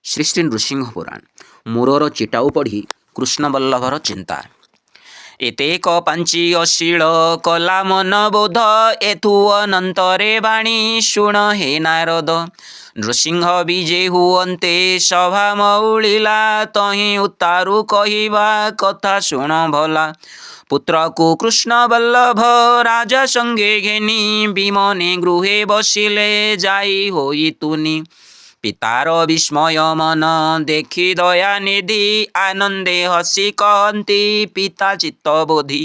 ଶ୍ରୀ ଶ୍ରୀ ନୃସିଂହ ପୁରାଣ ମୁରର ଚିଟାଉ ପଢ଼ି କୃଷ୍ଣବଲ୍ଲଭର ଚିନ୍ତା। ଏତେକ ପାଞ୍ଚି ଅଶୀଳ କଲା ମନ ବୋଧ, ଏଥୁ ଅନନ୍ତରେ ବାଣୀ ଶୁଣ ହେ ନାରଦ। ନୃସିଂହ ବିଜେ ହୁଅନ୍ତେ ସଭା ମଉଳିଲା, ତହିଁ ଉତ୍ତାରୁ କହିବା କଥା ଶୁଣ ଭଲା। ପୁତ୍ରକୁ କୃଷ୍ଣ ବଲ୍ଲଭ ରାଜା ସଙ୍ଗେ ଘେନି, ବିମନେ ଗୃହେ ବସିଲେ ଯାଇ ହୋଇ ତୁନି। ପିତାର ବିସ୍ମୟ ମନ ଦେଖି ଦୟାନିଧି, ଆନନ୍ଦେ ହସି କହନ୍ତି ପିତା ଚିତ୍ତ ବୋଧି।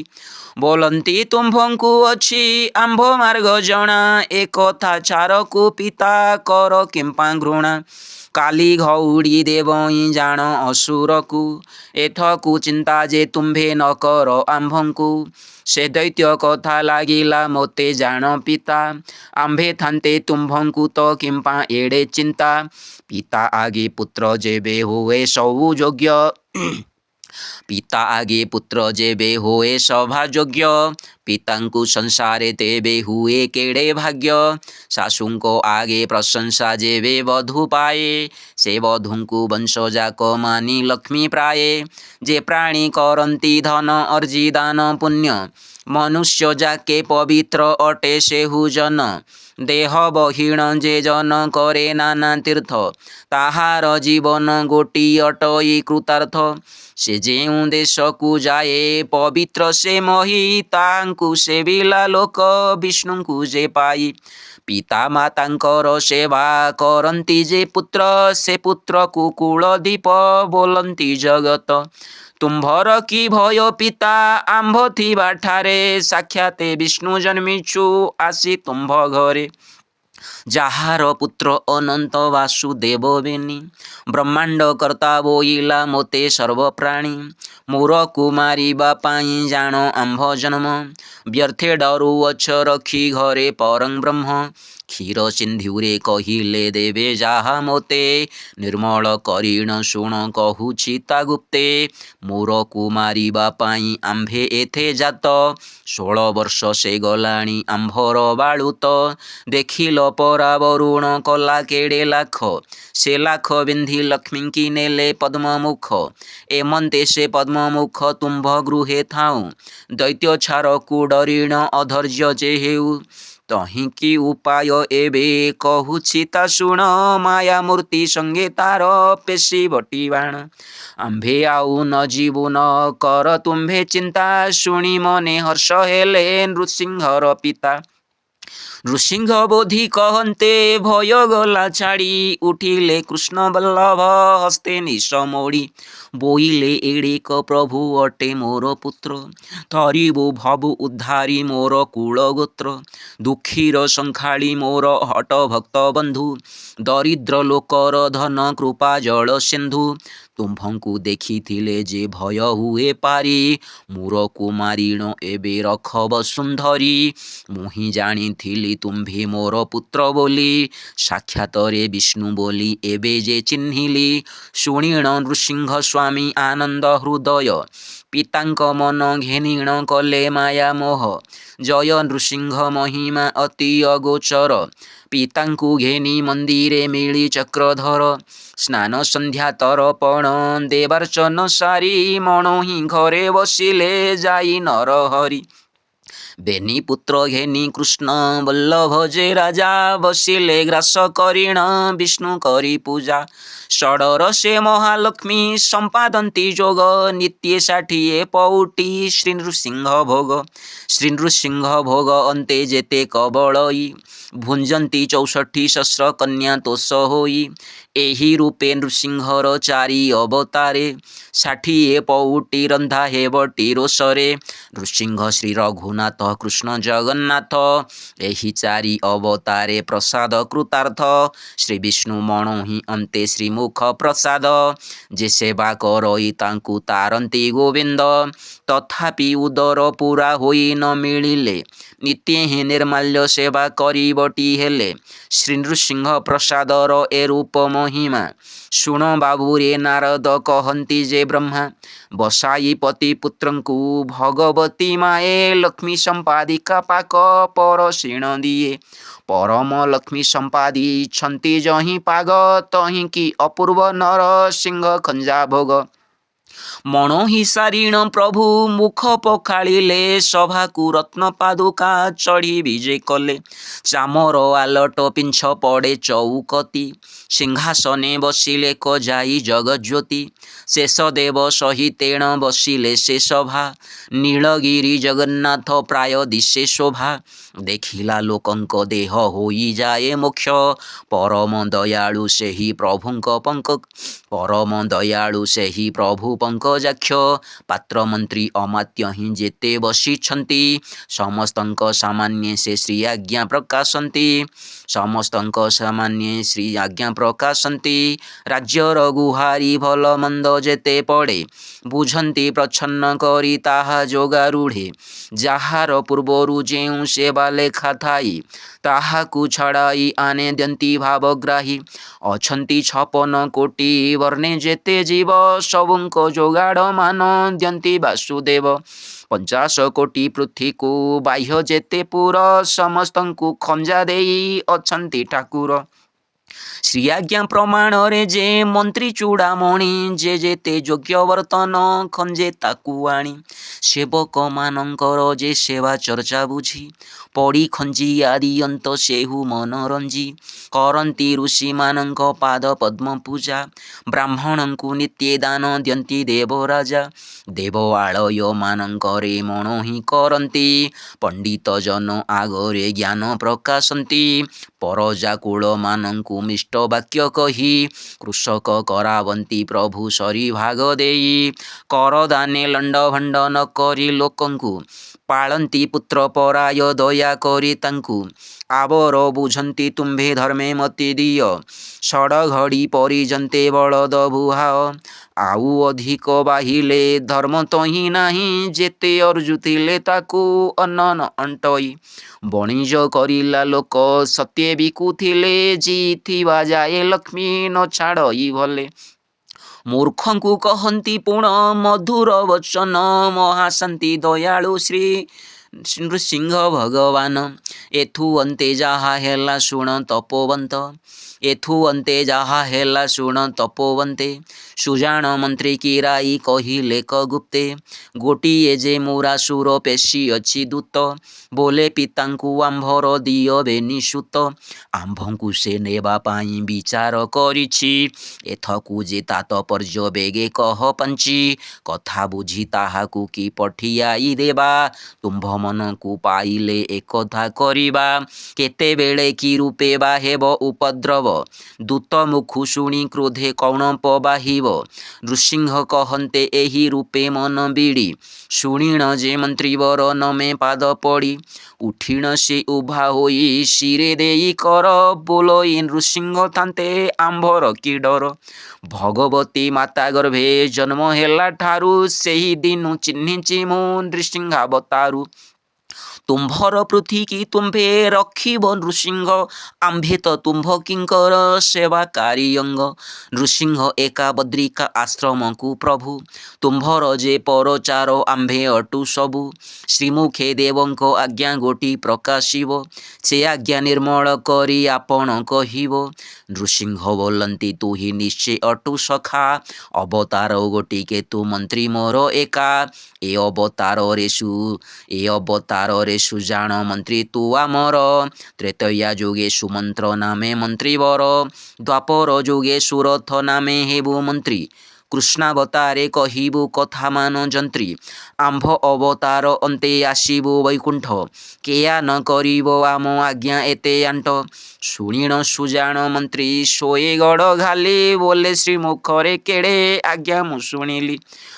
ବୋଲନ୍ତି ତୁମ୍ଭଙ୍କୁ ଅଛି ଆମ୍ଭ ମାର୍ଗ ଜଣା, ଏକଥା ଛାରକୁ ପିତା କର କିମ୍ପା ଘୃଣା। କାଲି ଘଉଡ଼ି ଦେବଇଁ ଜାଣ ଅସୁରକୁ, ଏଥକୁ ଚିନ୍ତା ଯେ ତୁମ୍ଭେ ନ କର ଆମ୍ଭଙ୍କୁ। ସେ ଦୈତ୍ୟ କଥା ଲାଗିଲା ମୋତେ ଜାଣ ପିତା, ଆମ୍ଭେ ଥାନ୍ତେ ତୁମ୍ଭଙ୍କୁ ତ କିମ୍ପା ଏଡ଼େ ଚିନ୍ତା। ପିତା ଆଗେ ପୁତ୍ର ଯେବେ ହୁଏ ସବୁ ଯୋଗ୍ୟ, ପିତା ଆଗେ ପୁତ୍ର ଯେବେ ହୁଏ ସଭା ଯୋଗ୍ୟ, ପିତାଙ୍କୁ ସଂସାରେ ତେବେ ହୁଏ କେଡ଼େ ଭାଗ୍ୟ। ଶାଶୁଙ୍କ ଆଗେ ପ୍ରଶଂସା ଯେବେ ବଧୂ ପାଏ, ସେ ବଧୂଙ୍କୁ ବଂଶଯାକ ମାନି ଲକ୍ଷ୍ମୀ ପ୍ରାୟେ। ଯେ ପ୍ରାଣୀ କରନ୍ତି ଧନ ଅର୍ଜି ଦାନ ପୁଣ୍ୟ, ମନୁଷ୍ୟ ଯାକେ ପବିତ୍ର ଅଟେ ସେହୁ ଜନ। ଦେହ ବହିଣ ଯେ ଜନ କରେ ନାନା ତୀର୍ଥ, ତାହାର ଜୀବନ ଗୋଟିଏ ଅଟଇ କୃତାର୍ଥ। ସେ ଯେଉଁ ଦେଶକୁ ଯାଏ ପବିତ୍ର ସେ ମହି, ତାଙ୍କୁ ସେବିଲା ଲୋକ ବିଷ୍ଣୁଙ୍କୁ ଯେ ପାଇ। ପିତା ମାତାଙ୍କର ସେବା କରନ୍ତି ଯେ ପୁତ୍ର, ସେ ପୁତ୍ରକୁ କୁଳଦୀପ ବୋଲନ୍ତି ଜଗତ। ତୁମ୍ଭର କି ଭୟ ପିତା ଆମ୍ଭ ଥିବା ଠାରେ, ସାକ୍ଷାତେ ବିଷ୍ଣୁ ଜନ୍ମିଛୁ ଆସି ତୁମ୍ଭ ଘରେ। ଯାହାର ପୁତ୍ର ଅନନ୍ତ ବାସୁଦେବ ବେନି, ବ୍ରହ୍ମାଣ୍ଡ କର୍ତ୍ତା ବୋଇଲା ମୋତେ ସର୍ବପ୍ରାଣୀ। ମୋରକୁ ମାରିବା ପାଇଁ ଜାଣ ଆମ୍ଭ ଜନ୍ମ, ବ୍ୟର୍ଥେ ଡରୁଅଛ ରଖି ଘରେ ପରଂ ବ୍ରହ୍ମ। କ୍ଷୀର ସିନ୍ଧୁରେ କହିଲେ ଦେବେ ଯାହା ମୋତେ, ନିର୍ମଳ କରିଣ ଶୁଣ କହୁଛି ତା ଗୁପ୍ତେ। ମୋରକୁ ମାରିବା ପାଇଁ ଆମ୍ଭେ ଏଥେ ଜାତ, 16 ବର୍ଷ ସେ ଗଲାଣି ଆମ୍ଭର ବାଳୁତ। ଦେଖିଲ ପରା ବରୁଣ କଲା କେଡ଼େ ଲାଖ, ସେ ଲାଖ ବିନ୍ଧି ଲକ୍ଷ୍ମୀଙ୍କି ନେଲେ ପଦ୍ମମୁଖ। ଏମନ୍ତେ ସେ ପଦ୍ମମୁଖ ତୁମ୍ଭ ଗୃହେ ଥାଉଁ, ଦୈତ୍ୟ ଛାରକୁ ଡରିଣ ଅଧୈର୍ଯ୍ୟ ଯେ ହେଉ। ତହିଁକି ଉପାୟ ଏବେ କହୁଛି ତା ଶୁଣ, ମାୟା ମୂର୍ତ୍ତି ସଙ୍ଗେ ତାର ପେଶି ବଟି ବାଣ। ଆମ୍ଭେ ଆଉ ନ ଯିବୁ ନ କର ତୁମ୍ଭେ ଚିନ୍ତା, ଶୁଣି ମନେ ହର୍ଷ ହେଲେ ନୃସିଂହର ପିତା। ନୃସିଂହ ବୋଧି କହନ୍ତେ ଭୟ ଗଲା ଛାଡ଼ି, ଉଠିଲେ କୃଷ୍ଣ ବଲ୍ଲଭ ହସ୍ତେ ନିଶ ମୋଡ଼ି। ବୋଇଲେ ଏଡ଼େକ ପ୍ରଭୁ ଅଟେ ମୋର ପୁତ୍ର, ଧରିବୁ ଭବୁ ଉଦ୍ଧାରି ମୋର କୁଳ ଗୋତ୍ର। ଦୁଃଖୀର ସଂଖାଳି ମୋର ହଟ ଭକ୍ତ ବନ୍ଧୁ, ଦରିଦ୍ର ଲୋକର ଧନ କୃପା ଜଳ ସିନ୍ଧୁ। ତୁମ୍ଭଙ୍କୁ ଦେଖିଥିଲେ ଯେ ଭୟ ହୁଏ ପାରି, ମୋରକୁ ମାରିଣ ଏବେ ରଖବ ସୁନ୍ଦରୀ। ମୁହିଁ ଜାଣିଥିଲି ତୁମ୍ଭେ ମୋର ପୁତ୍ର ବୋଲି, ସାକ୍ଷାତରେ ବିଷ୍ଣୁ ବୋଲି ଏବେ ଯେ ଚିହ୍ନିଲି। ଶୁଣିଣ ନୃସିଂହ ସ୍ୱାମୀ ଆନନ୍ଦ ହୃଦୟ, ପିତାଙ୍କ ମନ ଘେନିଣ କଲେ ମାୟା ମୋହ। ଜୟ ନୃସିଂହ ମହିମା ଅତି ଅଗୋଚର, ପିତାଙ୍କୁ ଘେନି ମନ୍ଦିରେ ମିଳି ଚକ୍ରଧର। ସ୍ନାନ ସନ୍ଧ୍ୟା ତରପଣ ଦେବାର୍ଚ୍ଚନ ସାରି, ମଣୋହି ଘରେ ବସିଲେ ଯାଇ ନରହରି। ବେନି ପୁତ୍ର ଘେନି କୃଷ୍ଣ ବଲ୍ଲଭ ଯେ ରାଜା, ବସିଲେ ଗ୍ରାସ କରିଣ ବିଷ୍ଣୁ କରି ପୂଜା। ଷଡ଼ର ସେ ମହାଲକ୍ଷ୍ମୀ ସମ୍ପାଦନ୍ତି ଯୋଗ, ନିତ୍ୟେ 60 ପଉଟି ଶ୍ରୀ ନୃସିଂହ ଭୋଗ। ଶ୍ରୀ ନୃସିଂହ ଭୋଗ ଅନ୍ତେ ଯେତେ କବଳଇ, ଭୁଞ୍ଜନ୍ତି 64 ସହସ୍ର କନ୍ୟା ତୋଷ ହୋଇ। ଏହି ରୂପେ ନୃସିଂହର 4 ଅବତାରେ, 60 ପଉଟି ରନ୍ଧା ହେବଟି ରୋଷରେ। ନୃସିଂହ ଶ୍ରୀ ରଘୁନାଥ କୃଷ୍ଣ ଜଗନ୍ନାଥ, ଏହି 4 ଅବତାରେ ପ୍ରସାଦ କୃତାର୍ଥ। ଶ୍ରୀ ବିଷ୍ଣୁ ମଣୋହି ଅନ୍ତେ ଶ୍ରୀମୁଖ ପ୍ରସାଦ, ଯେ ସେବା କରଇ ତାଙ୍କୁ ତାରନ୍ତି ଗୋବିନ୍ଦ। ତଥାପି ଉଦର ପୁରା ହୋଇ ନ ମିଳିଲେ, ନିତ୍ୟେ ହିଁ ନିର୍ମାଲ୍ୟ ସେବା କରିବଟି ହେଲେ ଶ୍ରୀ ନୃସିଂହ ପ୍ରସାଦର ଏ ରୂପ ମହିମା। ଶୁଣ ବାବୁରେ ନାରଦ କହନ୍ତି ଯେ ବ୍ରହ୍ମା ବସାଇ ପତି ପୁତ୍ରଙ୍କୁ ଭଗବତୀ ମାଏ ଲକ୍ଷ୍ମୀ ସମ୍ପାଦିକା ପାକ ପରଶିଣ ଦିଏ। ପରମ ଲକ୍ଷ୍ମୀ ସମ୍ପାଦିଛନ୍ତି ଯହିଁ ପାଗ ତହିଁ କି ଅପୂର୍ବ ନର ସିଂହ ଖଞ୍ଜା ଭୋଗ। ମଣୋହି ସାରିଣ ପ୍ରଭୁ ମୁଖ ପଖାଳିଲେ ସଭାକୁ ରତ୍ନ ପାଦୁକା ଚଢ଼ି ବିଜେ କଲେ। ଚାମର ଆଲଟ ପିଞ୍ଛ ପଡ଼େ ଚଉକତି ସିଂହାସନେ ବସିଲେ କଜାଇ ଜଗଜ୍ୟୋତି। ଶେଷଦେବ ସହିତେଣ ବସିଲେ ସେ ସଭା ନୀଳଗିରି ଜଗନ୍ନାଥ ପ୍ରାୟ ଦିଶେ ଶୋଭା। ଦେଖିଲା ଲୋକଙ୍କ ଦେହ ହୋଇଯାଏ ମୋକ୍ଷ ପରମ ଦୟାଳୁ ସେହି ପ୍ରଭୁଙ୍କ ପରମ ଦୟାଳୁ ସେହି ପ୍ରଭୁ ପଙ୍କଜାକ୍ଷ। ପାତ୍ର ମନ୍ତ୍ରୀ ଅମାତ୍ୟ ହିଁ ଯେତେ ବସିଛନ୍ତି ସମସ୍ତଙ୍କ ସାମାନ୍ୟ ସେ ଶ୍ରୀ ଆଜ୍ଞା ପ୍ରକାଶନ୍ତି। ସମସ୍ତଙ୍କ ସାମାନ୍ୟ ଶ୍ରୀ ଆଜ୍ଞା ପ୍ରକାଶନ୍ତି। ରାଜ୍ୟର ଗୁହାରି ଭଲ ମନ୍ଦ ଯେତେ ପଡ଼େ ବୁଝନ୍ତି ପ୍ରଚ୍ଛନ୍ନ କରି ତାହା ଯୋଗାରୁଢ଼େ। ଯାହାର ପୂର୍ବରୁ ଯେଉଁ ସେବା ଲେଖା ଥାଇ ତାହାକୁ ଛଡ଼ାଇ ଆନେ ଦିଅନ୍ତି ଭାବଗ୍ରାହୀ। ଅଛନ୍ତି 56 କୋଟି ବର୍ଣ୍ଣେ ଯେତେ ଜୀବ ସବୁଙ୍କ ଯୋଗାଡ଼ ମାନ ଦିଅନ୍ତି ବାସୁଦେବ। 50 କୋଟି ପୃଥ୍ୱୀକୁ ବାହ୍ୟ ଯେତେ ପୁର ସମସ୍ତଙ୍କୁ ଖଞ୍ଜା ଦେଇ ଅଛନ୍ତି ଠାକୁର। ଶ୍ରୀ ଆଜ୍ଞା ପ୍ରମାଣରେ ଯେ ମନ୍ତ୍ରୀ ଚୂଡ଼ାମଣି ଯେ ଯେତେ ଯୋଗ୍ୟ ବର୍ତ୍ତନ ଖଞ୍ଜେ ତାକୁ ଆଣି। ସେବକମାନଙ୍କର ଯେ ସେବା ଚର୍ଚ୍ଚା ବୁଝି ପଡ଼ି ଖଞ୍ଜି ଆଦିଅନ୍ତ ସେହୁ ମନୋରଞ୍ଜି। କରନ୍ତି ଋଷିମାନଙ୍କ ପାଦ ପଦ୍ମ ପୂଜା ବ୍ରାହ୍ମଣଙ୍କୁ ନିତ୍ୟେ ଦାନ ଦିଅନ୍ତି ଦେବରାଜା। ଦେବ ଆଳୟ ମାନଙ୍କରେ ମଣ ହିଁ କରନ୍ତି ପଣ୍ଡିତ ଜନ ଆଗରେ ଜ୍ଞାନ ପ୍ରକାଶନ୍ତି। ପରଜା କୁଳମାନଙ୍କୁ ମିଷ୍ଟ ବାକ୍ୟ କହି କୃଷକ କରାବନ୍ତି ପ୍ରଭୁ ସରି ଭାଗ ଦେଇ। କରଦାନେ ଲଣ୍ଡ ଭଣ୍ଡ ନ କରି ଲୋକଙ୍କୁ ପାଳନ୍ତି ପୁତ୍ର ପରାୟ ଦୟା କରି ତାଙ୍କୁ। ଆବର ବୁଝନ୍ତି ତୁମ୍ଭେ ଧର୍ମେ ମତି ଦିଅ ଷଡ଼ଘଡ଼ି ପରିଜନ୍ତେ ବଳଦ ବୁହାଅ। ଆଉ ଅଧିକ ବାହିଲେ ଧର୍ମ ତହିଁ ନାହିଁ ଯେତେ ଅର୍ଜୁଥିଲେ ତାକୁ ଅନ୍ନ ନ ଅଣ୍ଟଇ। ବଣିଜ କରିଲା ଲୋକ ସତ୍ୟ ବିକୁଥିଲେ ଜିଥିବା ଯାଏ ଲକ୍ଷ୍ମୀ ନ ଛାଡ଼ଇ ଭଲେ। ମୂର୍ଖଙ୍କୁ କହନ୍ତି ପୁଣ ମଧୁର ବଚନ ମହାଶାନ୍ତି ଦୟାଳୁ ଶ୍ରୀ ନୃସିଂହ ଭଗବାନ। ଏଥୁ ଅନ୍ତେ ଯାହା ହେଲା ଶୁଣ ତପୋବନ୍ତ ଏଥୁ ଅନ୍ତେ ଯାହା ହେଲା ଶୁଣ ତପୋବନ୍ତେ। ସୁଜାଣ ମନ୍ତ୍ରୀ କିରାଇ କହିଲେ କଗୁପ୍ତେ ଗୋଟିଏ ଯେ ମୁରାସୁର ପେଶୀ ଅଛି ଦୂତ ବୋଲେ ପିତାଙ୍କୁ ଆମ୍ଭର ଦିଅ ବେନି ସୁତ। ଆମ୍ଭଙ୍କୁ ସେ ନେବା ପାଇଁ ବିଚାର କରିଛି ଏଥକୁ ଯେ ତାତ୍ପର୍ଯ୍ୟ ବେଗେ କହ ପାଞ୍ଚି। କଥା ବୁଝି ତାହାକୁ କି ପଠିଆଇ ଦେବା ତୁମ୍ଭ ମନକୁ ପାଇଲେ ଏକଥା କରିବା। କେତେବେଳେ କି ରୂପେ ବା ହେବ ଉପଦ୍ରବ ଦୂତ ମୁଖୁ ଶୁଣି କ୍ରୋଧେ କୌଣପ ବାହିବ। ନୃସିଂହ କହନ୍ତେ ଏହି ରୂପେ ମନ ବିଡ଼ି ଶୁଣିଣ ଯେ ମନ୍ତ୍ରୀବର ନମେ ପାଦ ପଡ଼ି। ଉଠିଣ ସେ ଉଭା ହୋଇ ଶିରେ ଦେଇ କର ବୋଲଇ ନୃସିଂହ ଥାନ୍ତେ ଆମ୍ଭର କି ଡର। ଭଗବତୀ ମାତା ଗର୍ଭେ ଜନ୍ମ ହେଲା ଠାରୁ ସେହି ଦିନୁ ଚିହ୍ନିଛି ମୁଁ ନୃସିଂହାବତାରୁ। ତୁମ୍ଭର ପୃଥି କି ତୁମ୍ଭେ ରଖିବ ନୃସିଂହ ଆମ୍ଭେ ତ ତୁମ୍ଭ କିଙ୍କର ସେବାକାରୀ ଅଙ୍ଗ। ନୃସିଂହ ଏକା ବଦ୍ରିକା ଆଶ୍ରମକୁ ପ୍ରଭୁ ତୁମ୍ଭର ଯେ ପରଚାର ଆମ୍ଭେ ଅଟୁ ସବୁ। ଶ୍ରୀମୁଖେ ଦେବଙ୍କ ଆଜ୍ଞା ଗୋଟି ପ୍ରକାଶିବ ସେ ଆଜ୍ଞା ନିର୍ମଳ କରି ଆପଣ କହିବ। ନୃସିଂହ ବୋଲନ୍ତି ତୁହି ନିଶ୍ଚେ ଅଟୁ ସଖା ଅବତାର ଗୋଟିକେ ତୁ ମନ୍ତ୍ରୀ ମୋର ଏକା। ଏ ଅବତାରରେ ସୁଜାଣ ମନ୍ତ୍ରୀ ତୁ ଆମର। ତ୍ରେତୟା ଯୁଗେ ସୁମନ୍ତ୍ର ନାମେ ମନ୍ତ୍ରୀବର ଦ୍ୱାପର ଯୁଗେ ସୁରଥ ନାମେ ହେବୁ ମନ୍ତ୍ରୀ। କୃଷ୍ଣାବତାରେ କହିବୁ କଥା ମାନ ଯନ୍ତ୍ରୀ ଆମ୍ଭ ଅବତାର ଅନ୍ତେ ଆସିବୁ ବୈକୁଣ୍ଠ। କେୟା ନ କରିବ ଆମ ଆଜ୍ଞା ଏତେ ଆଣ୍ଟ। ଶୁଣିଣ ସୁଜାଣ ମନ୍ତ୍ରୀ ଶୋଏ ଗଡ଼ ଘାଲି ବୋଲେ ଶ୍ରୀମୁଖରେ କେଡ଼େ ଆଜ୍ଞା ମୁଁ ଶୁଣିଲି।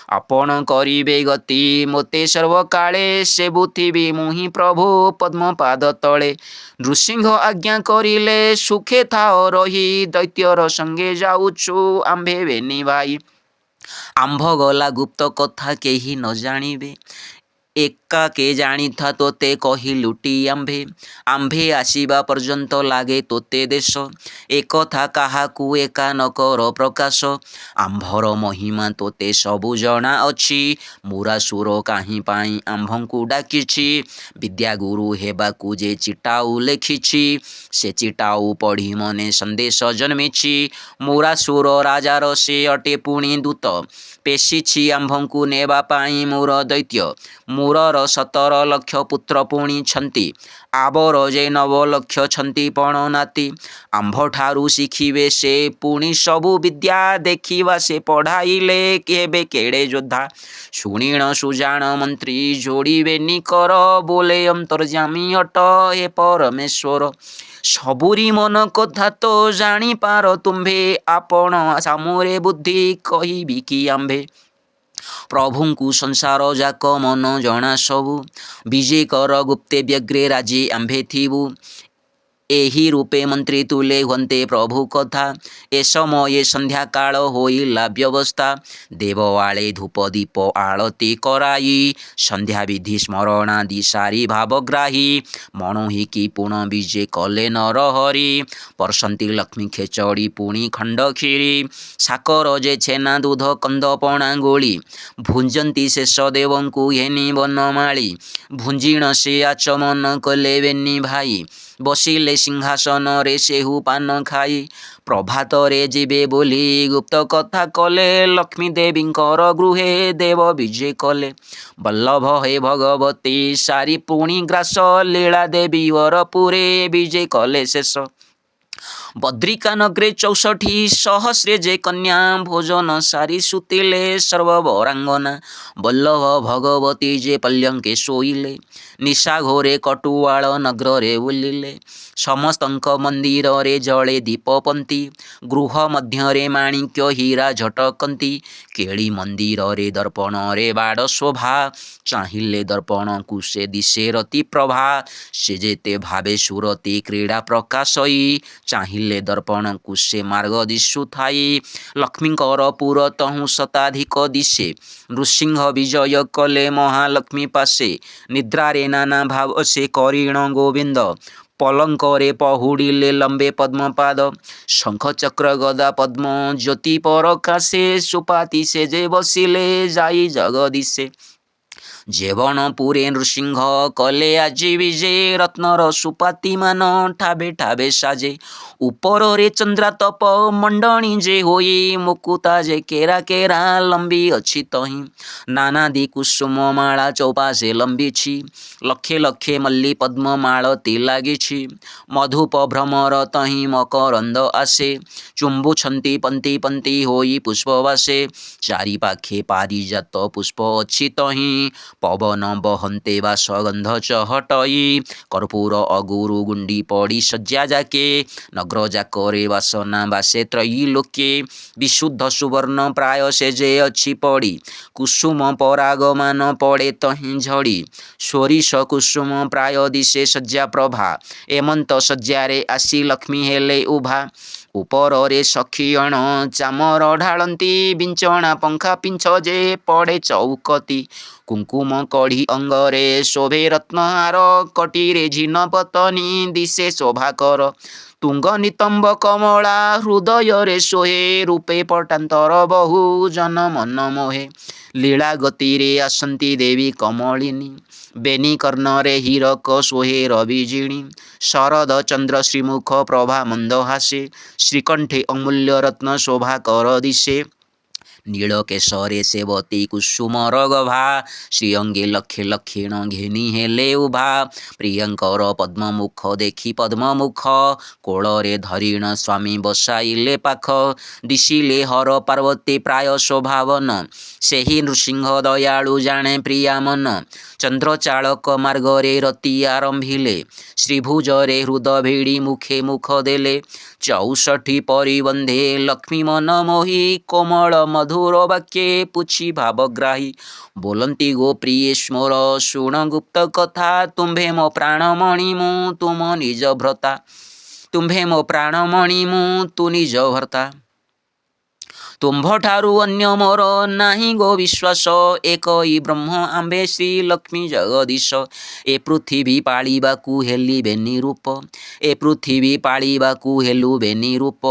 ଆପଣ କରିବେ ଗତି ମୋତେ ସର୍ବକାଳେ ସେବୁଥିବି ମୁହିଁ ପ୍ରଭୁ ପଦ୍ମପାଦ ତଳେ। ନୃସିଂହ ଆଜ୍ଞା କରିଲେ ସୁଖେ ଥାଅ ରହି ଦୈତ୍ୟର ସଙ୍ଗେ ଯାଉଛୁ ଆମ୍ଭେ ବେନି ଭାଇ। ଆମ୍ଭ ଗଲା ଗୁପ୍ତ କଥା କେହି ନ ଜାଣିବେ ଏକାକେ ଜାଣିଥା ତୋତେ କହି ଲୁଟି ଆମ୍ଭେ ଆମ୍ଭେ ଆସିବା ପର୍ଯ୍ୟନ୍ତ ଲାଗେ ତୋତେ ଦେଶ ଏକଥା କାହାକୁ ଏକା ନ କର ପ୍ରକାଶ ଆମ୍ଭର ମହିମା ତୋତେ ସବୁ ଜଣା ଅଛି ମୁରାସୁର କାହିଁ ପାଇଁ ଆମ୍ଭଙ୍କୁ ଡାକିଛି ବିଦ୍ୟାଗୁରୁ ହେବାକୁ ଯେ ଚିଟାଉ ଲେଖିଛି ସେ ଚିଟାଉ ପଢ଼ି ମନେ ସନ୍ଦେଶ ଜନ୍ମିଛି ମୁରାସୁର ରାଜାର ସେ ଅଟେ ପୁଣି ଦୂତ ପେଶିଛି ଆମ୍ଭଙ୍କୁ ନେବା ପାଇଁ ମୋର ଦୈତ୍ୟ ମୁରର 17 ଲକ୍ଷ ପୁତ୍ର ପୁଣି ଛନ୍ତି ଆବର ଯେ 9 ଲକ୍ଷ ଛନ୍ତି ପଣ ନାତି ଆମ୍ଭଠାରୁ ଶିଖିବେ ସେ ପୁଣି ସବୁ ବିଦ୍ୟା ଦେଖିବା ସେ ପଢ଼ାଇଲେ କେବେ କେଡ଼େ ଯୋଦ୍ଧା ଶୁଣିଣ ସୁଜାଣ ମନ୍ତ୍ରୀ ଯୋଡ଼ିବେନି କର ବୋଲେ ଅନ୍ତର୍ଯାମୀ ଅଟ ହେ ପରମେଶ୍ୱର ସବୁରି ମନ କଥା ତ ଜାଣିପାର ତୁମ୍ଭେ ଆପଣ ସାମରେ ବୁଦ୍ଧି କହିବି କି ଆମ୍ଭେ ପ୍ରଭୁଙ୍କୁ ସଂସାର ଯାକ ମନ ଜଣା ସବୁ ବିଜେ କର ଗୁପ୍ତେ ବ୍ୟଗ୍ରେ ରାଜି ଆମ୍ଭେ ଥିବୁ ଏହି ରୂପେ ମନ୍ତ୍ରୀ ତୁଲେ ହୁଅନ୍ତେ ପ୍ରଭୁ କଥା ଏ ସମୟ ସନ୍ଧ୍ୟାକାଳ ହୋଇଲା ବ୍ୟବସ୍ଥା ଦେବ ଆଳେ ଧୂପ ଦୀପ ଆଳତି କରାଇ ସନ୍ଧ୍ୟା ବିଧି ସ୍ମରଣାଦି ସାରି ଭାବଗ୍ରାହୀ ମଣୋହିକି ପୁଣ ବିଜେ କଲେ ନରହରି ପରସନ୍ତି ଲକ୍ଷ୍ମୀ ଖେଚଡ଼ି ପୁଣି ଖଣ୍ଡ କ୍ଷୀରି ସାକର ଯେ ଛେନା ଦୁଧ କନ୍ଦ ପଣା ଗୋଳି ଭୁଞ୍ଜନ୍ତି ଶେଷ ଦେବଙ୍କୁ ଘେନି ବନମାଳି ଭୁଞ୍ଜିଣ ସେ ଆଚମନ କଲେ ବେନି ଭାଇ ବସିଲେ ସିଂହାସନରେ ସେହୁ ପାନ ଖାଇ ପ୍ରଭାତରେ ଯିବେ ବୋଲି ଗୁପ୍ତ କଥା କଲେ ଲକ୍ଷ୍ମୀ ଦେବୀଙ୍କର ଗୃହେ ଦେବ ବିଜେ କଲେ ବଲ୍ଲଭ ହେ ଭଗବତୀ ସାରି ପୁଣି ଗ୍ରାସ ଲୀଳା ଦେବୀ ବରପୁରେ ବିଜେ କଲେ ଶେଷ ବଦ୍ରିକା ନଗରେ 64 ସହସ୍ରେ ଯେ କନ୍ୟା ଭୋଜନ ସାରି ସୁତିଲେ ସର୍ବବରାଙ୍ଗନା ବଲ୍ଲଭ ଭଗବତୀ ଯେ ପଲ୍ୟଙ୍କେ ଶୋଇଲେ ନିଶା ଘୋରେ କଟୁଆଳ ନଗରରେ ବୁଲିଲେ ସମସ୍ତଙ୍କ ମନ୍ଦିରରେ ଜଳେ ଦୀପପନ୍ତି ଗୃହ ମଧ୍ୟରେ ମାଣିକ୍ୟ ହୀରା ଝଟକନ୍ତି କେଳି ମନ୍ଦିରରେ ଦର୍ପଣରେ ବାଡ଼ ଶୋଭା ଚାହିଁଲେ ଦର୍ପଣକୁ ସେ ଦିଶେ ରତି ପ୍ରଭା ସେ ଯେତେ ଭାବେ ସୁରତି କ୍ରୀଡ଼ା ପ୍ରକାଶଇ ଚାହିଁଲେ ଦର୍ପଣକୁ ସେ ମାର୍ଗ ଦିଶୁଥାଇ ଲକ୍ଷ୍ମୀଙ୍କର ପୁର ତହୁଁ ଶତାଧିକ ଦିଶେ ନୃସିଂହ ବିଜୟ କଲେ ମହାଲକ୍ଷ୍ମୀ ପାଶେ ନିଦ୍ରାରେ ନାନା ଭାବ ସେ କରିଣ ଗୋବିନ୍ଦ ପଲଙ୍କରେ ପହୁଡ଼ିଲେ ଲମ୍ବେ ପଦ୍ମପାଦ ଶଙ୍ଖ ଚକ୍ର ଗଦା ପଦ୍ମ ଜ୍ୟୋତି ପରକାଶେ ସୁପାତି ସେ ଯେ ବସିଲେ ଯାଇ ଜଗଦିଶେ ଜେବଣପୁରେ ନୃସିଂହ କଲେ ଆଜି ବିଜେ ରତ୍ନର ସୁପାତିମାନ ଠାବେ ଠାବେ ସାଜେ ଉପରରେ ଚନ୍ଦ୍ରାତପ ମଣ୍ଡଣି ଯେ ହୋଇ ମୁକୁତା ଯେ କେରା କେରା ଲମ୍ବି ଅଛି ତହିଁ ନାନାଦି କୁସୁମ ମାଳା ଚୌପାଶେ ଲମ୍ବିଛି ଲକ୍ଷେ ଲକ୍ଷେ ମଲ୍ଲି ପଦ୍ମ ମାଳତୀ ଲାଗିଛି ମଧୁପ ଭ୍ରମର ତହିଁ ମକରନ୍ଦ ଆସେ ଚୁମ୍ବୁଛନ୍ତି ପନ୍ତି ପନ୍ତି ହୋଇ ପୁଷ୍ପବାସେ ଚାରିପାଖେ ପାରିଜାତ ପୁଷ୍ପ ଅଛି ତହିଁ ପବନ ବହନ୍ତେ ବାସଗନ୍ଧ ଚହଟଇ କର୍ପୂର ଅଗୁରୁ ଗୁଣ୍ଡି ପଡ଼ି ଶଯ୍ୟା ଯାକେ ନଗର ଯାକରେ ବାସନା ବାସେ ତ୍ରୟୀ ବିଶୁଦ୍ଧ ସୁବର୍ଣ୍ଣ ପ୍ରାୟ ସେ ଯେ ଅଛି ପଡ଼ି କୁସୁମ ପରାଗମାନ ପଡ଼େ ତହିଁ ଝଡ଼ି ସୋରିଷ କୁସୁମ ପ୍ରାୟ ଦିଶେ ଶଯ୍ୟା ପ୍ରଭା ଏମନ୍ତ ଶଯ୍ୟାରେ ଆସି ଲକ୍ଷ୍ମୀ ହେଲେ ଉଭା ଉପରରେ ସଖିଅଣ ଚାମର ଢାଳନ୍ତି ବିଞ୍ଚଣା ପଙ୍ଖା ପିଞ୍ଛ ଯେ ପଡ଼େ ଚଉକତି କୁଙ୍କୁମ କଢ଼ି ଅଙ୍ଗରେ ଶୋଭେ ରତ୍ନହାର କଟିରେ ଝିନ ପତନି ଦିଶେ ଶୋଭାକର ତୁଙ୍ଗ ନିତମ୍ବ କମଳା ହୃଦୟରେ ଶୋହେ ରୂପେ ପଟାନ୍ତର ବହୁ ଜନ ମନ ମୋହେ ଲୀଳା ଗତିରେ ଆସନ୍ତି ଦେବୀ କମଳିନୀ ବେନି କର୍ଣ୍ଣରେ ହୀରକ ଶୋହେ ରବିଜିଣୀ ଶରଦ ଚନ୍ଦ୍ର ଶ୍ରୀମୁଖ ପ୍ରଭା ମନ୍ଦ ହାସେ ଶ୍ରୀକଣ୍ଠେ ଅମୂଲ୍ୟ ରତ୍ନ ଶୋଭା କର ଦିଶେ ନୀଳକେଶରେ ସେବତୀ କୁସୁମର ଗଭା ଶ୍ରୀଅଙ୍ଗେ ଲକ୍ଷେ ଲକ୍ଷିଣ ଘେନି ହେଲେ ଉଭା ପ୍ରିୟଙ୍କର ପଦ୍ମମୁଖ ଦେଖି ପଦ୍ମମୁଖ କୋଳରେ ଧରିଣ ସ୍ୱାମୀ ବସାଇଲେ ପାଖ ଦିଶିଲେ ହର ପାର୍ବତୀ ପ୍ରାୟ ଶୋଭାବନ ସେହି ନୃସିଂହ ଦୟାଳୁ ଜାଣେ ପ୍ରିୟା ମନ ଚନ୍ଦ୍ରଚାଳକ ମାର୍ଗରେ ରତି ଆରମ୍ଭିଲେ ଶ୍ରୀଭୁଜରେ ହୃଦ ଭିଡ଼ି ମୁଖେ ମୁଖ ଦେଲେ 64 ପରିବନ୍ଧେ ଲକ୍ଷ୍ମୀ ମନ ମୋହି କୋମଳ ମଧୁର ବାକ୍ୟେ ପୁଛି ଭାବଗ୍ରାହୀ ବୋଲନ୍ତି ଗୋ ପ୍ରିୟେ ସ୍ମର ଶୁଣ ଗୁପ୍ତ କଥା ତୁମ୍ଭେ ମୋ ପ୍ରାଣମଣି ମୁଁ ତୁମ ନିଜ ଭ୍ରତା ତୁମ୍ଭେ ମୋ ପ୍ରାଣମଣି ମୁଁ ତୁ ନିଜ ଭର୍ତ୍ତା ତୁମ୍ଭଠାରୁ ଅନ୍ୟ ମୋର ନାହିଁ ଗୋ ବିଶ୍ୱାସ, ଏକଇ ବ୍ରହ୍ମ ଆମ୍ଭେ ଶ୍ରୀ ଲକ୍ଷ୍ମୀ ଜଗଦୀଶ। ଏ ପୃଥିବୀ ପାଳିବାକୁ ହେଲି ବେନି ରୂପ, ଏ ପୃଥିବୀ ପାଳିବାକୁ ହେଲୁ ବେନି ରୂପ।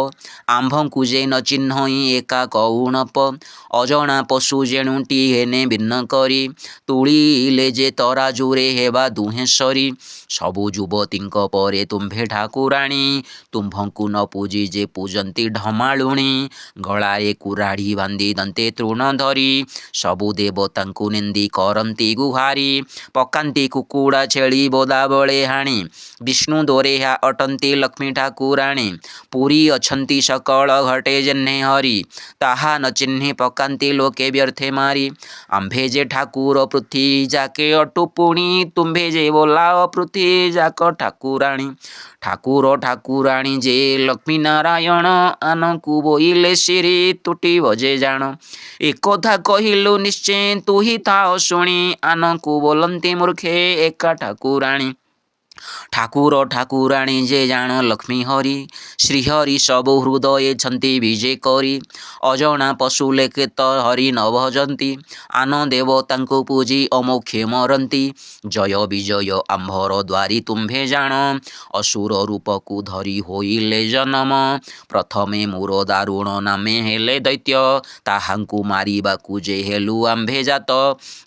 ଆମ୍ଭଙ୍କୁ ଯେ ନ ଚିହ୍ନଇ ଏକା କଉଣପ, ଅଜଣା ପଶୁ ଯେଣୁଟି ହେନେ ଭିନ୍ନ କରି। ତୁଳିଲେ ଯେ ତରାଜୁରେ ହେବା ଦୁହେଁ ସରି, ସବୁ ଯୁବତୀଙ୍କ ପରେ ତୁମ୍ଭେ ଠାକୁରାଣୀ। ତୁମ୍ଭଙ୍କୁ ନ ପୂଜି ଯେ ପୂଜନ୍ତି ଢମାଳୁଣୀ, ଗଳାରେ କୁରାଢ଼ି ବାନ୍ଧି ଦନ୍ତେ ତୃଣ ଧରି। ସବୁ ଦେବତାଙ୍କୁ ନିନ୍ଦି କରନ୍ତି ଗୁହାରି, ପକାନ୍ତି କୁକୁଡ଼ା ଛେଳି ବୋଦାବଳେ ହାଣି। ବିଷ୍ଣୁ ଦୋରେହା ଅଟନ୍ତି ଲକ୍ଷ୍ମୀ ଠାକୁରାଣୀ, ପୁରୀ ଅଛନ୍ତି ସକଳ ଘଟେ ଯେହ୍ନେ ହରି। ତାହା ନ ଚିହ୍ନି ପକାନ୍ତି ଲୋକେ ବ୍ୟର୍ଥେ ମାରି। ଆମ୍ଭେ ଯେ ଠାକୁର ପୃଥ୍ୱୀ ଯାକେ ଅଟୁ ପୁଣି, ତୁମ୍ଭେ ଯେ ବୋଲାଅ ପୃଥ୍ୱୀ ଯାକ ଠାକୁରାଣୀ। ଠାକୁର ଠାକୁରାଣୀ ଯେ ଲକ୍ଷ୍ମୀ ନାରାୟଣ, ଆନକୁ ବୋଇଲେ ଶିରି ତୁଟିବ ଯେ ଜାଣ। ଏକଥା କହିଲୁ ନିଶ୍ଚେ ତୁହି ଥାଅ ଶୁଣି, ଆନକୁ ବୋଲନ୍ତି ମୂର୍ଖେ ଏକା ଠାକୁରାଣୀ। ଠାକୁର ଠାକୁରାଣୀ ଯେ ଜାଣ ଲକ୍ଷ୍ମୀ ହରି, ଶ୍ରୀହରି ସବୁ ହୃଦୟେ ଛନ୍ତି ବିଜେ କରି। ଅଜଣା ପଶୁ ଲେକେ ତ ହରି ନ ଭଜନ୍ତି, ଆନ ଦେବତାଙ୍କୁ ପୂଜି ଅମୋକ୍ଷେ ମରନ୍ତି। ଜୟ ବିଜୟ ଆମ୍ଭର ଦ୍ୱାରି ତୁମ୍ଭେ ଜାଣ, ଅସୁର ରୂପକୁ ଧରି ହୋଇଲେ ଜନମ। ପ୍ରଥମେ ମୋର ଦାରୁଣ ନାମେ ହେଲେ ଦୈତ୍ୟ, ତାହାଙ୍କୁ ମାରିବାକୁ ଯେ ହେଲୁ ଆମ୍ଭେ ଜାତ।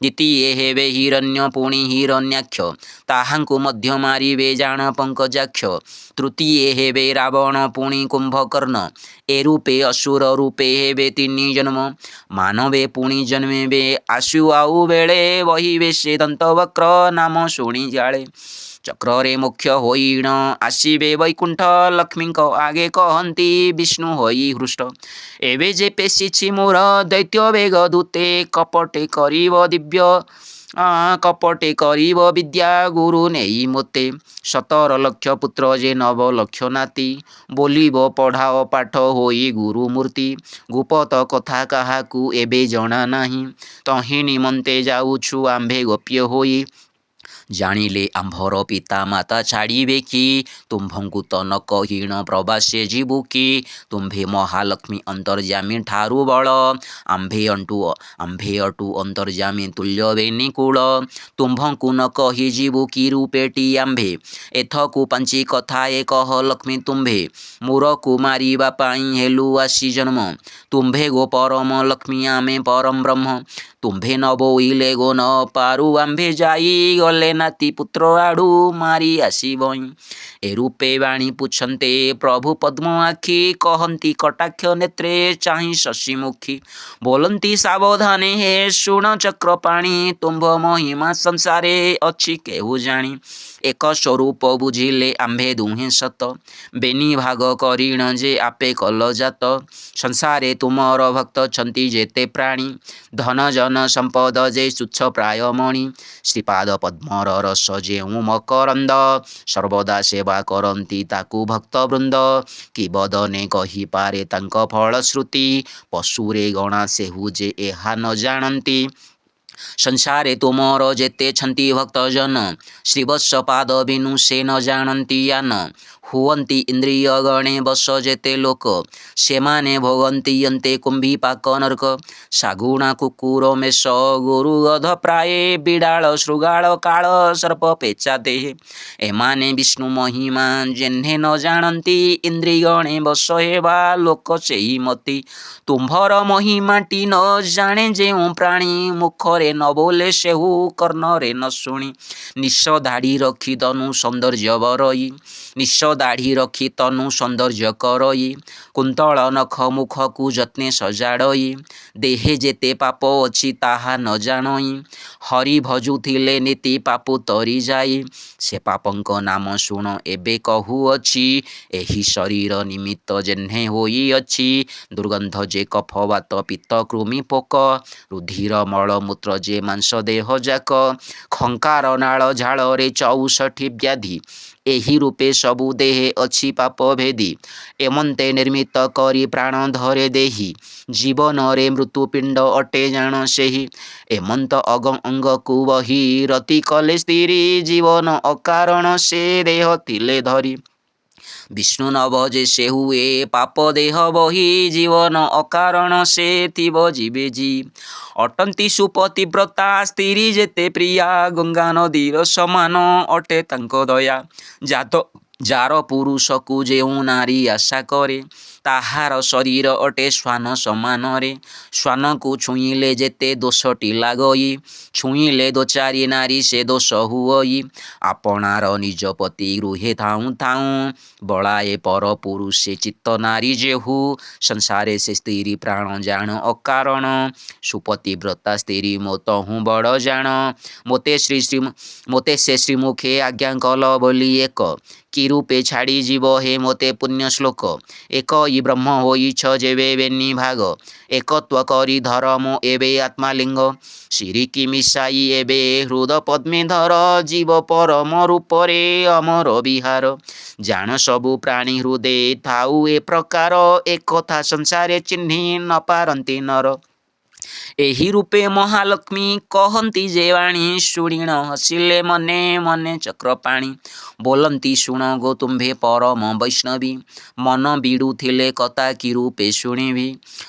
ଦ୍ୱିତୀୟେ ହେବେ ହିରଣ୍ୟ ପୁଣି ହିରଣ୍ୟାକ୍ଷ, ତାହାଙ୍କୁ ମଧ୍ୟ ମାରିବେ ଜାଣ ପଙ୍କଜାକ୍ଷ। ତୃତୀୟେ ହେବେ ରାବଣ ପୁଣି କୁମ୍ଭକର୍ଣ୍ଣ, ଏ ରୂପେ ଅସୁର ରୂପେ ହେବେ ତିନି ଜନ୍ମ। ମାନବେ ପୁଣି ଜନ୍ମିବେ ଆସୁ ଆଉ ବେଳେ, ବହିବେ ସେ ଦନ୍ତବକ୍ର ନାମ ଶୁଣି ଜାଳେ। ଚକ୍ରରେ ମୁଖ୍ୟ ହୋଇଣ ଆସିବେ ବୈକୁଣ୍ଠ, ଲକ୍ଷ୍ମୀଙ୍କ ଆଗେ କହନ୍ତି ବିଷ୍ଣୁ ହୋଇ ହୃଷ୍ଟ। ଏବେ ଯେ ପେଶିଛି ମୋର ଦୈତ୍ୟ ବେଗ ଦୂତେ, କପଟେ କରିବ ଦିବ୍ୟ କପଟେ କରିବ ବିଦ୍ୟା ଗୁରୁ ନେଇ ମୋତେ। 17 ଲକ୍ଷ ପୁତ୍ର ଯେ 9 ଲକ୍ଷ ନାତି, ବୋଲିବ ପଢ଼ାଅ ପାଠ ହୋଇ ଗୁରୁ ମୂର୍ତ୍ତି। ଗୁପତ କଥା କାହାକୁ ଏବେ ଜଣା ନାହିଁ, ତହିଁ ନିମନ୍ତେ ଯାଉଛୁ ଆମ୍ଭେ ଗୋପ୍ୟ ହୋଇ। ଜାଣିଲେ ଆମ୍ଭର ପିତା ମାତା ଛାଡ଼ିବେ କି, ତୁମ୍ଭଙ୍କୁ ତ ନ କହିଣ ପ୍ରବାସେ ଯିବୁ କି। ତୁମ୍ଭେ ମହାଲକ୍ଷ୍ମୀ ଅନ୍ତର୍ଯ୍ୟାମୀ ଠାରୁ ବଳ, ଆମ୍ଭେ ଅଟୁ ଅନ୍ତର୍ଯ୍ୟାମୀ ତୁଲ୍ୟ ବେନି କୂଳ। ତୁମ୍ଭଙ୍କୁ ନ କହି ଯିବୁ କି ରୂପେଟି ଆମ୍ଭେ, ଏଥକୁ ପାଞ୍ଚି କଥାଏ କହ ଲକ୍ଷ୍ମୀ ତୁମ୍ଭେ। ମୂରକୁ ମାରିବା ପାଇଁ ହେଲୁ ଆସି ଜନ୍ମ, ତୁମ୍ଭେ ଗୋ ପରମ ଲକ୍ଷ୍ମୀ ଆମେ ପରମ ବ୍ରହ୍ମ। ତୁମ୍ଭେ ନ ବୋଇଲେ ଗୋ ନ ପାରୁ ଆମ୍ଭେ ଯାଇ, ଗଲେ ନାତି ପୁତ୍ର ଆଡ଼ୁ ମାରି ଆସିବଇଁ। ଏ ରୂପେ ବାଣୀ ପୁଛନ୍ତି ପ୍ରଭୁ ପଦ୍ମ ଆଖି, କହନ୍ତି କଟାକ୍ଷ ନେତ୍ରେ ଚାହିଁ ଶଶିମୁଖୀ। ବୋଲନ୍ତି ସାବଧାନେ ହେ ଶୁଣ ଚକ୍ରପାଣି, ତୁମ୍ଭ ମହିମା ସଂସାରେ ଅଛି କେହୁ ଜାଣି। ଏକ ସ୍ୱରୂପ ବୁଝିଲେ ଆମ୍ଭେ ଦୁହେଁ ସତ, ବେନି ଭାଗ କରିଣ ଯେ ଆପେ କଲ ଜାତ। ସଂସାରେ ତୁମର ଭକ୍ତ ଛନ୍ତି ଯେତେ ପ୍ରାଣୀ, ଧନ ଜନ ସମ୍ପଦ ଯେ ତୁଚ୍ଛ ପ୍ରାୟ ମଣି। ଶ୍ରୀପାଦ ପଦ୍ମର ରସ ଯେଉଁ ମକରନ୍ଦ, ସର୍ବଦା ସେବା କରନ୍ତି ତାକୁ ଭକ୍ତବୃନ୍ଦ। କି ବଦନେ କହିପାରେ ତାଙ୍କ ଫଳଶ୍ରୁତି, ପଶୁରେ ଗଣା ସେହୁ ଯେ ଏହା ନ ଜାଣନ୍ତି। ସଂସାରେ ତୁମର ଯେତେ ଛନ୍ତି ଭକ୍ତଜନ, ଶ୍ରୀବତ୍ସ ପାଦ ବିନୁ ସେ ନ ଜାଣନ୍ତି ୟାନ। ହୁଅନ୍ତି ଇନ୍ଦ୍ରିୟ ଗଣେ ବଶ ଯେତେ ଲୋକ, ସେମାନେ ଭୋଗନ୍ତି ଅନ୍ତେ କୁମ୍ଭୀପାକ ନର୍କ। ଶାଗୁଣା କୁକୁର ମେଷ ଗୋରୁ ଗଧ ପ୍ରାୟେ, ବିଡ଼ାଳ ଶୃଗାଳ କାଳ ସର୍ପ ପେଚା ଦେହେ। ଏମାନେ ବିଷ୍ଣୁ ମହିମା ଯେହ୍ନେ ନ ଜାଣନ୍ତି, ଇନ୍ଦ୍ରିୟଗଣେ ବଶ ହେବା ଲୋକ ସେଇ ମତି। ତୁମ୍ଭର ମହିମାଟି ନ ଜାଣେ ଯେଉଁ ପ୍ରାଣୀ, ମୁଖରେ ନ ବୋଲେ ସେହୁ କର୍ଣ୍ଣରେ ନ ଶୁଣି। ନିଶ ଦାଢ଼ି ରଖି ତନୁ ସୌନ୍ଦର୍ଯ୍ୟ ବରଇ, ନିଶ ଦାଢ଼ି ରଖି ତନୁ ସୌନ୍ଦର୍ଯ୍ୟ କରଇ। କୁନ୍ତଳ ନଖ ମୁଖକୁ ଯତ୍ନେ ସଜାଡ଼ଇ, ଦେହେ ଯେତେ ପାପ ଅଛି ତାହା ନ ଜାଣଇ। ହରି ଭଜୁଥିଲେ ନୀତି ପାପ ତରି ଯାଇ, ସେ ପାପଙ୍କ ନାମ ଶୁଣ ଏବେ କହୁଅଛି। ଏହି ଶରୀର ନିମିତ୍ତ ଯେହ୍ନେ ହୋଇଅଛି, ଦୁର୍ଗନ୍ଧ ଯେ କଫ ବାତ ପିତ୍ତ କୃମି ପୋକ। ରୁଧିର ମଳ ମୂତ୍ର ଯେ ମାଂସ ଦେହ ଯାକ, ଖଙ୍କାର ନାଳ ଝାଳରେ 64 ବ୍ୟାଧି। ଏହି ରୂପେ ସବୁ ଦେହେ ଅଛି ପାପ ଭେଦି, ଏମନ୍ତେ ନିର୍ମିତ କରି ପ୍ରାଣ ଧରେ ଦେହି। ଜୀବନରେ ମୃତ୍ୟୁପିଣ୍ଡ ଅଟେ ଜାଣ ସେହି, ଏମନ୍ତ ଅଙ୍ଗକୁ ବହି ରତି କଲେ ସ୍ଥିରି। ଜୀବନ ଅକାରଣ ସେ ଦେହ ଥିଲେ ଧରି, विष्णु न भजे से हुए पाप देह बही जीवन अकारण से थिब जीवे जी अटंती सुपतिव्रता स्त्री जेते प्रिया गंगा नदीर समान अटे तांको दया जात जार पुरुष को जेउ नारी आशा करे ताहार शरीर अटे श्वान समान रे श्वान को छुईले जेते दोषटी लागई छुईले दो चारि नारी से दोष हुई आपणार निज पति गृहे थाऊ थाऊ बड़ाए पर पुरुषे चित्त नारी जेहू संसारे से स्त्री प्राण जान अकारण सुपतिव्रता स्त्री मोत हूँ बड़ जान मोते से श्रीमुखे आज्ञा कल बोली एक कि रूपे छाड़ी जीव हे मोते पुण्य श्लोक एक इ ब्रह्म होइछ जेबे बेनी भाग एकत्व करी धर्म एबे आत्मालिंग सिरिकी मिसाई एबे हृद पद्मे धर जीव परम रूपरे अमर विहार जान सबु प्राणी हृदे थाऊ ए प्रकार एक कथा संसारे चिन्हि न पारंती नर एही रूपे महालक्ष्मी कहती जे वाणी शुणीण हसिले मने मने चक्रपाणी बोलती शुण गो तुम्भे परम वैष्णवी मन बिड़ुथिले कथा कि रूपे शुणिबी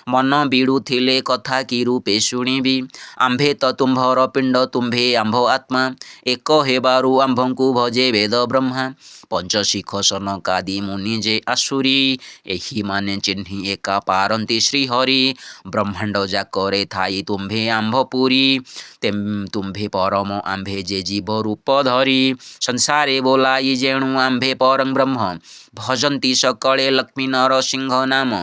मन बिड़ुथिले कथा कि रूपे शुणिबी आंभे तो तुम्भर पिंड तुम्भे आंभ आत्मा एक हेबारु आंभंकु भजे वेद ब्रह्मा पंचशिख सनकादि मुनि जे आसुरी एही माने चिन्हि एका पारंती श्रीहरि ब्रह्मांड जाकरे थाई तुम्भे आंभपुरी तुम्भे परम आंभे जे जीव रूप धरी संसारे बोलाई जेणु आंभे परं ब्रह्म भजंती सकले लक्ष्मी नरसिंह नाम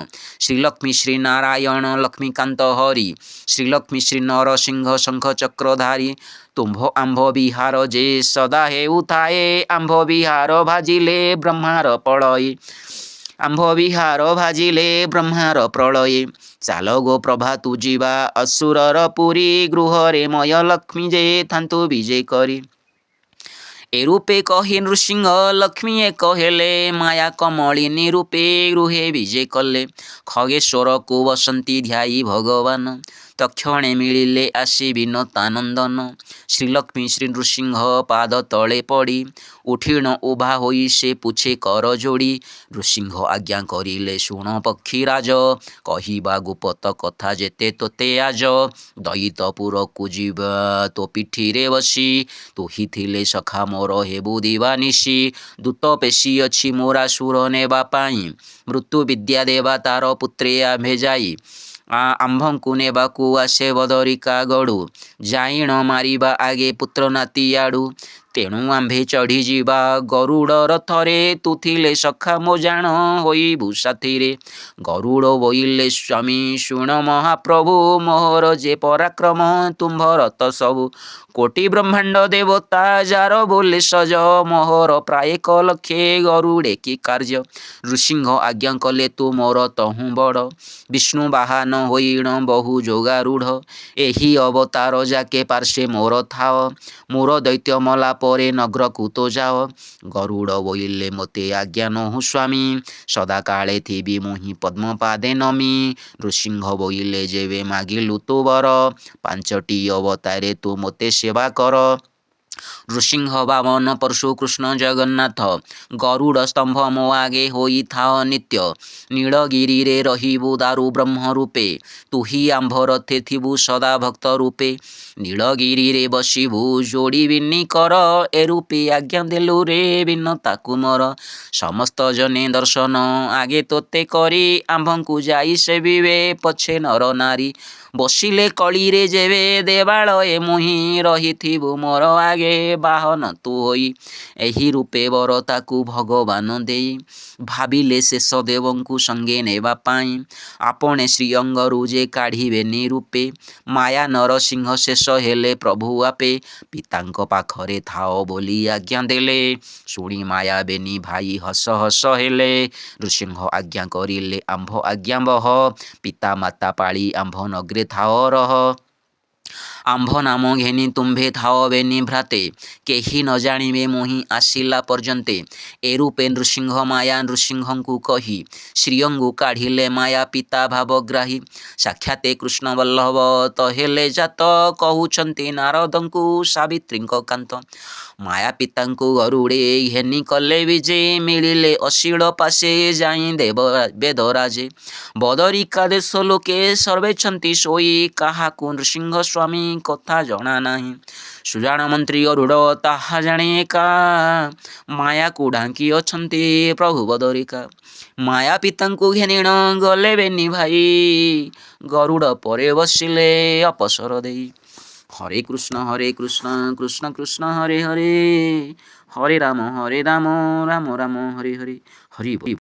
श्रीलक्ष्मी श्रीनारायण लक्ष्मीकांत हरि श्रीलक्ष्मी श्री नरसिंह शंख चक्रधारी तुम्भ आंभ विहार जे सदा हेउ थाए आंभ विहार भाजिले ब्रह्मार पड़ई आंभ विहार भाजिले ब्रह्मार प्रलये चाल गो प्रभा तु जीवा असुरर पुरी गृहरे मय लक्ष्मी जे थांतु विजय करी ए रूपे कही नृसिंह लक्ष्मी एक हेले माया कमलिनी रूपे गृहे विजय कले खगेश्वर को बसंती ध्याई भगवान तक्षणे मिलिले आसी विनतानंदन श्रीलक्ष्मी श्री नृसिंह पाद तले पड़ी उठीण उभा होई से पूछे कर जोड़ी नृसिंह आज्ञा करिले शुण पक्षीराज कहिबा गुप्त कथा जेते तोते आज दयितपुर को जीवा तो पिठी रे बसी तुही थिले सखा मोर हेबु दिवानिशी दूत पेशी अछि मोरा सुर नेबा पाई मृत्यु विद्या देवा तार पुत्रे आम्भे जाई आंभंकु नेबाकु आसे बदरिका गड़ू जाइण मारिबा आगे पुत्र नाती आड़ू तेणु आंभे चढ़ी जीवा गरुड़ रथरे तु थिले सखा मो जान होइबु साथीरे गरुड़ बोइले स्वामी शुण महाप्रभु मोहर जे पराक्रम तुम्भ रथ सबु कोटि ब्रह्मांड देवता जार बोले सज मोहर प्राय 1 लक्षे गरुड़े की कार्य नृसिंह आज्ञा कले तु मोर तहु बड़ विष्णु बाहन होइण बहु जोगारूढ़ एही अवतार जाके पार्श्वे मोर थाओ मोर दैत्य मला परे नगर को तो जाओ गरुड़ बोइले मोते आज्ञा नहु स्वामी सदा काले थिबी मुहि पद्म पादे नमी नृसिंह बोइले जेवे मागिलु तु बर 5टी अवतारे तु मोते सेवा कर नृसिंह वामन परशु कृष्ण जगन्नाथ गरुड़ स्तंभ मो आगे होई थाओ नित्य नीलगिरी रे रहिबु दारु ब्रह्म रूपे तुही आंभ रथे थिबु सदा भक्त रूपे नीलगिरी रे बसिबु जोड़ी बिन्नी कर ए रूपे आज्ञा देलु रे बिन्नता कुमर समस्त जने दर्शन आगे तोते करी आंभंकु जाई सेबिवे पछे नर नारी बसिले कली रे जेवे देवाल ए मुहि रहिथिबु मोर आगे बाहन तु होई एही रूपे बर ताकु भगवान देई भाबिले शेष देवंकु संगे नेबा पाई आपणे श्री अंगरु जे काढ़िबे निरूपे माया नरसिंह शेष हेले प्रभु आपे पितांक पाखरे थाओ बोली आज्ञा देले शुणी माया बेनी भाई हस हस हेले नृसिंह आज्ञा करिले आंभ आज्ञा बह पिता माता पाली आंभ नगरे थाओ रह ଆମ୍ଭ ନାମ ଘେନି ତୁମ୍ଭେ ଥାଅ ବେନି ଭ୍ରାତେ, କେହି ନ ଜାଣିବେ ମୋହି ଆସିଲା ପର୍ଯ୍ୟନ୍ତେ। ଏ ରୂପେ ନୃସିଂହ ମାୟା ନୃସିଂହଙ୍କୁ କହି ଶ୍ରିୟଙ୍କୁ କାଢ଼ିଲେ ମାୟା ପିତା ଭାବଗ୍ରାହୀ। ସାକ୍ଷାତେ କୃଷ୍ଣ ବଲ୍ଲଭ ତ ହେଲେ ଜାତ, କହୁଛନ୍ତି ନାରଦଙ୍କୁ ସାବିତ୍ରୀଙ୍କ କାନ୍ତ। ମାୟା ପିତାଙ୍କୁ ଗରୁଡ଼େ ଘେନି କଲେ ବିଜେ, ମିଳିଲେ ଅଶୀଳ ପାଶେ ଯାଇ ଦେବ ବେଦରାଜେ। ବଦରିକା ଦେଶ ଲୋକେ ସର୍ବେଛନ୍ତି ଶୋଇ, କାହାକୁ ନୃସିଂହ ସ୍ୱାମୀ କଥା ଜଣା ନାହିଁ। ସୁଜାଣ ମନ୍ତ୍ରୀ ଗରୁଡ଼ ତାହା ଜାଣେ ଏକା, ମାୟାକୁ ଢାଙ୍କି ଅଛନ୍ତି ପ୍ରଭୁ ବଦରିକା। ମାୟା ପିତାଙ୍କୁ ଘେନିଣ ଗଲେ ବେନି ଭାଇ, ଗରୁଡ଼ ପରେ ବସିଲେ ଅପସର ଦେଇ। ହରେ କୃଷ୍ଣ କୃଷ୍ଣ କୃଷ୍ଣ ହରେ ହରେ, ହରେ ରାମ ରାମ ରାମ ହରେ ହରେ। ହରି ବୋଲ।